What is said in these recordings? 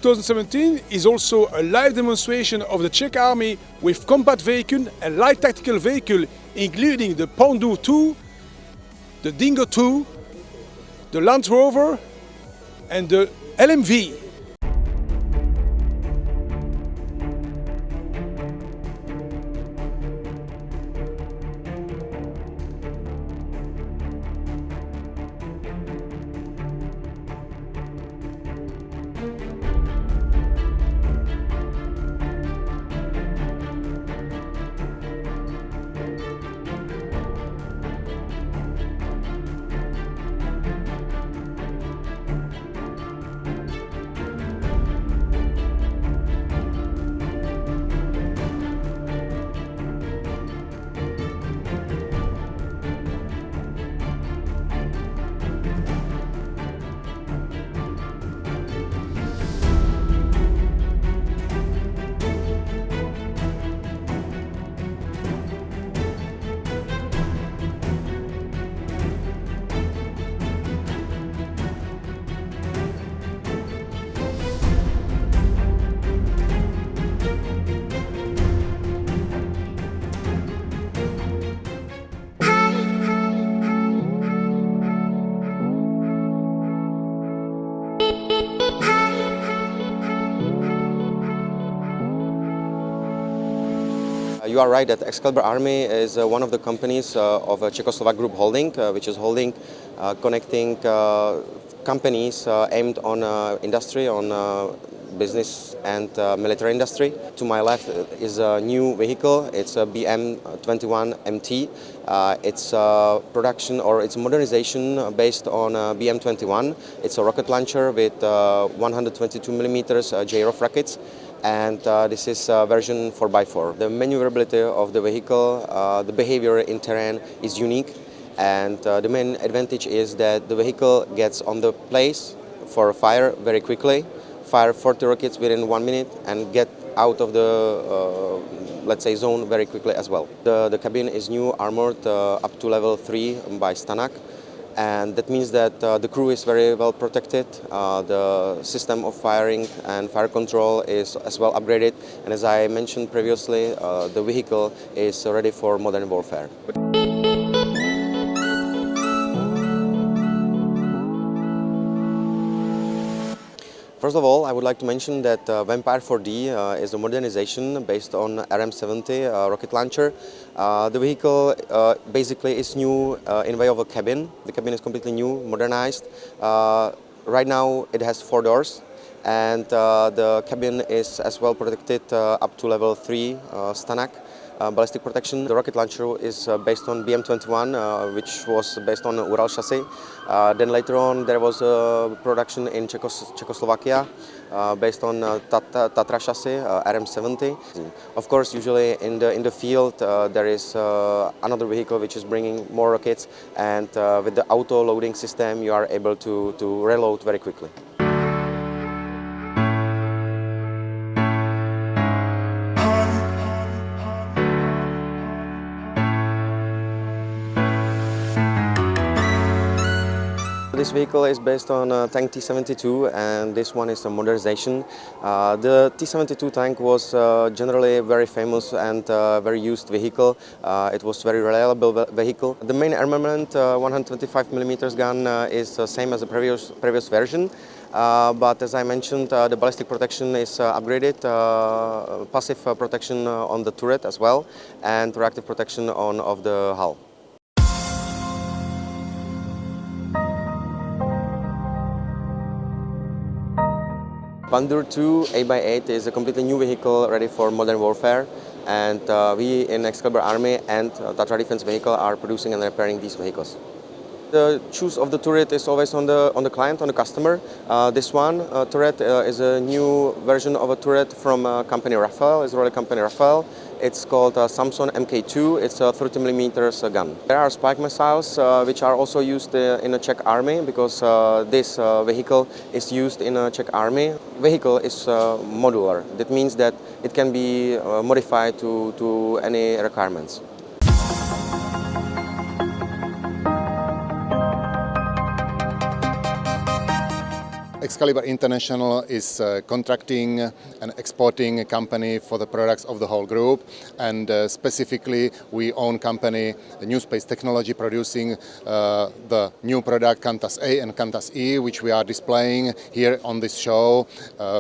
2017 is also a live demonstration of the Czech Army with combat vehicle and light tactical vehicle, including the Pandur II, the Dingo II, the Land Rover and the LMV. You are right that Excalibur Army is one of the companies of a Czechoslovak group holding, which is holding connecting companies aimed on industry, on business and military industry. To my left is a new vehicle. It's a BM21 MT. It's a production or it's modernization based on BM21. It's a rocket launcher with 122mm JROF rockets. And this is version 4x4. The maneuverability of the vehicle, the behavior in terrain is unique, and the main advantage is that the vehicle gets on the place for fire very quickly, fire 40 rockets within 1 minute and get out of the let's say zone very quickly as well. The cabin is new, armored up to level 3 by Stanak. And that means that the crew is very well protected, the system of firing and fire control is as well upgraded, and as I mentioned previously, the vehicle is ready for modern warfare. First of all, I would like to mention that Vampire 4D is a modernization based on RM70 rocket launcher. The vehicle basically is new in way of a cabin. The cabin is completely new, modernized. Right now it has 4 doors, and the cabin is as well protected up to level 3 Stanak. Ballistic protection. The rocket launcher is based on BM21, which was based on Ural chassis. Then later on there was a production in Czechoslovakia based on Tatra chassis, RM70. Of course, usually in the field there is another vehicle which is bringing more rockets, and with the auto loading system you are able to reload very quickly. This vehicle is based on a tank T-72, and this one is a modernization. The T-72 tank was generally very famous and very used vehicle. It was very reliable vehicle. The main armament, 125mm gun, is the same as the previous version. But as I mentioned, the ballistic protection is upgraded, passive protection on the turret as well, and reactive protection of the hull. Pandur II 8x8 is a completely new vehicle ready for modern warfare, and we in Excalibur Army and Tatra Defense Vehicle are producing and repairing these vehicles. The choice of the turret is always on the client, on the customer. This one turret is a new version of a turret from company Rafael, Israeli company Rafael. It's called Samson Mk2. It's a 30mm gun. There are spike missiles which are also used in the Czech Army, because this vehicle is used in the Czech Army. Vehicle is modular. That means that it can be modified to any requirements. Excalibur International is contracting and exporting company for the products of the whole group, and specifically we own company, the New Space Technology, producing the new product Cantas A and Cantas E, which we are displaying here on this show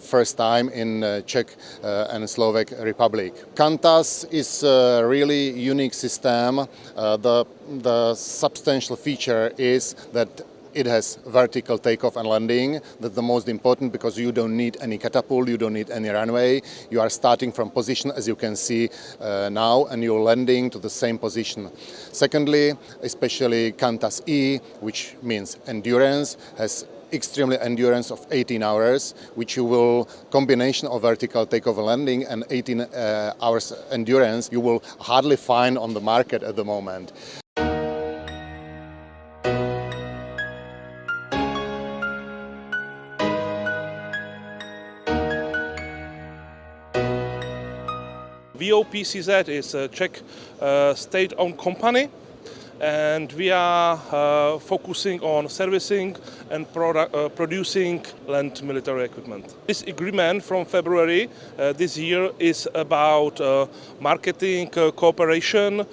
first time in Czech and Slovak Republic. Cantas is a really unique system. The substantial feature is that it has vertical takeoff and landing. That's the most important, because you don't need any catapult, you don't need any runway. You are starting from position, as you can see now, and you're landing to the same position. Secondly, especially Cantas E, which means endurance, has extremely endurance of 18 hours, which you will, combination of vertical takeoff and landing and 18 hours endurance, you will hardly find on the market at the moment. VOP CZ is a Czech state-owned company, and we are focusing on servicing and producing land military equipment. This agreement from February this year is about marketing cooperation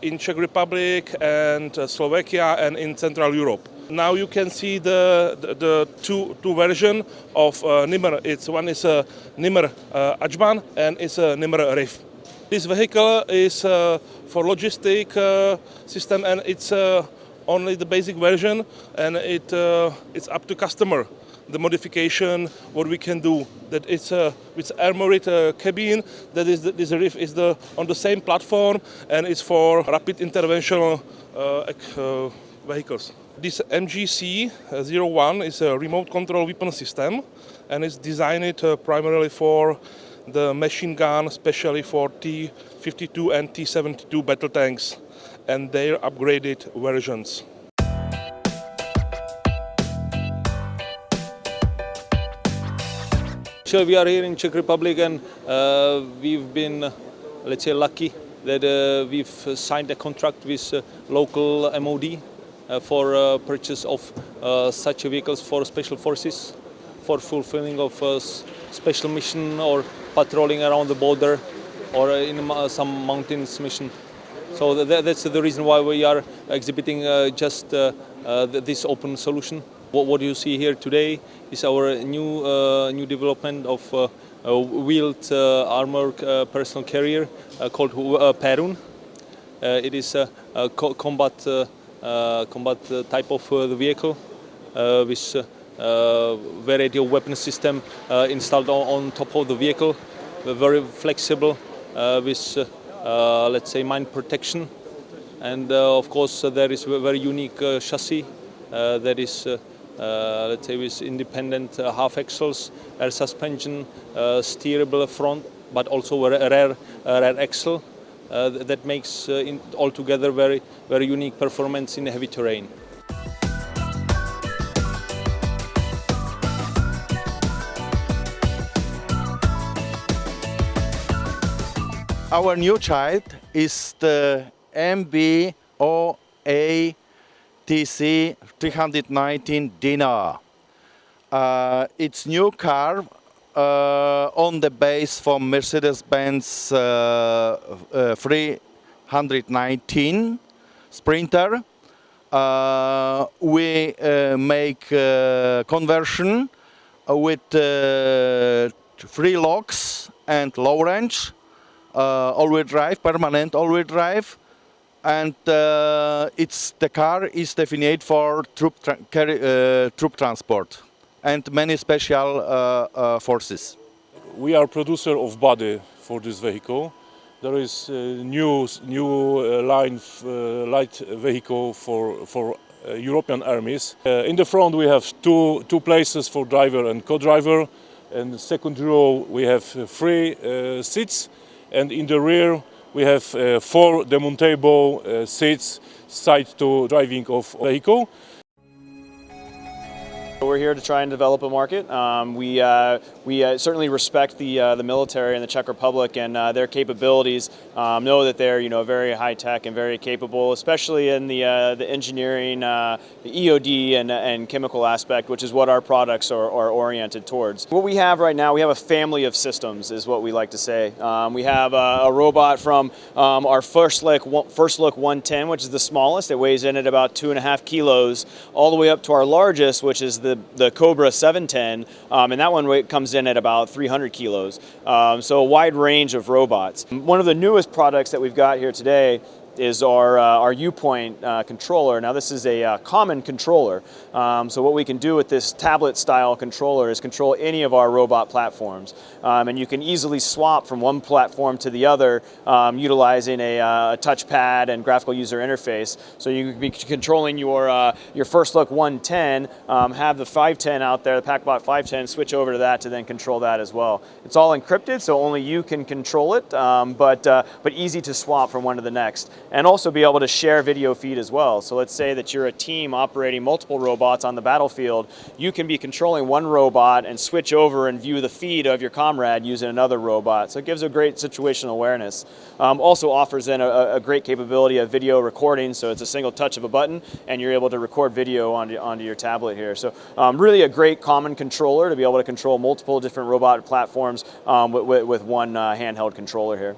in Czech Republic and Slovakia and in Central Europe. Now you can see the two versions of NIMR. One is a NIMR Ajban and it's a NIMR RIV. This vehicle is for logistic system, and it's only the basic version, and it's up to customer. The modification, what we can do, that it's armoured cabin. That is this RIV is on the same platform, and it's for rapid intervention vehicles. This MGC-01 is a remote control weapon system, and it's designed primarily for the machine gun, especially for T-52 and T-72 battle tanks and their upgraded versions. Sure, we are here in Czech Republic, and we've been, let's say, lucky that we've signed a contract with local MOD for purchase of such vehicles for special forces, for fulfilling of special mission or patrolling around the border or in some mountains mission. So that's the reason why we are exhibiting just this open solution. What you see here today is our new development of wheeled armored personal carrier called Perun. It is a combat type of the vehicle with variety of weapon system installed on top of the vehicle, very flexible with let's say mine protection, and of course there is a very unique chassis that is let's say with independent half axles, air suspension, steerable front, but also a rear axle that makes altogether very unique performance in heavy terrain. Our new child is the MBOATC 319 Dino. It's new car on the base from Mercedes-Benz 319 Sprinter. We make conversion with 3 locks and low range, all-wheel drive, permanent all-wheel drive, and the car is defined for troop transport and many special forces. We are producer of body for this vehicle. There is a new line light vehicle for European armies. In the front we have two places for driver and co-driver, and the second row we have 3 seats, and in the rear we have 4 demountable seats side to driving of vehicle. We're here to try and develop a market. We certainly respect the military in the Czech Republic and their capabilities know that they're very high tech and very capable, especially in the engineering, the EOD and chemical aspect, which is what our products are oriented towards. What we have right now, we have a family of systems, is what we like to say. We have a robot from our first look 110, which is the smallest. It weighs in at about 2.5 kilos, all the way up to our largest, which is the Cobra 710, and that one comes in at about 300 kilos. So a wide range of robots. One of the newest products that we've got here today is our U-point controller. Now this is a common controller. So what we can do with this tablet style controller is control any of our robot platforms. And you can easily swap from one platform to the other utilizing a touchpad and graphical user interface. So you can be controlling your first look 110, have the 510 out there, the PackBot 510, switch over to that to then control that as well. It's all encrypted, so only you can control it, but easy to swap from one to the next. And also be able to share video feed as well. So let's say that you're a team operating multiple robots on the battlefield. You can be controlling one robot and switch over and view the feed of your comrade using another robot. So it gives a great situational awareness. Also offers then a great capability of video recording. So it's a single touch of a button and you're able to record video onto your tablet here. So really a great common controller to be able to control multiple different robot platforms with one handheld controller here.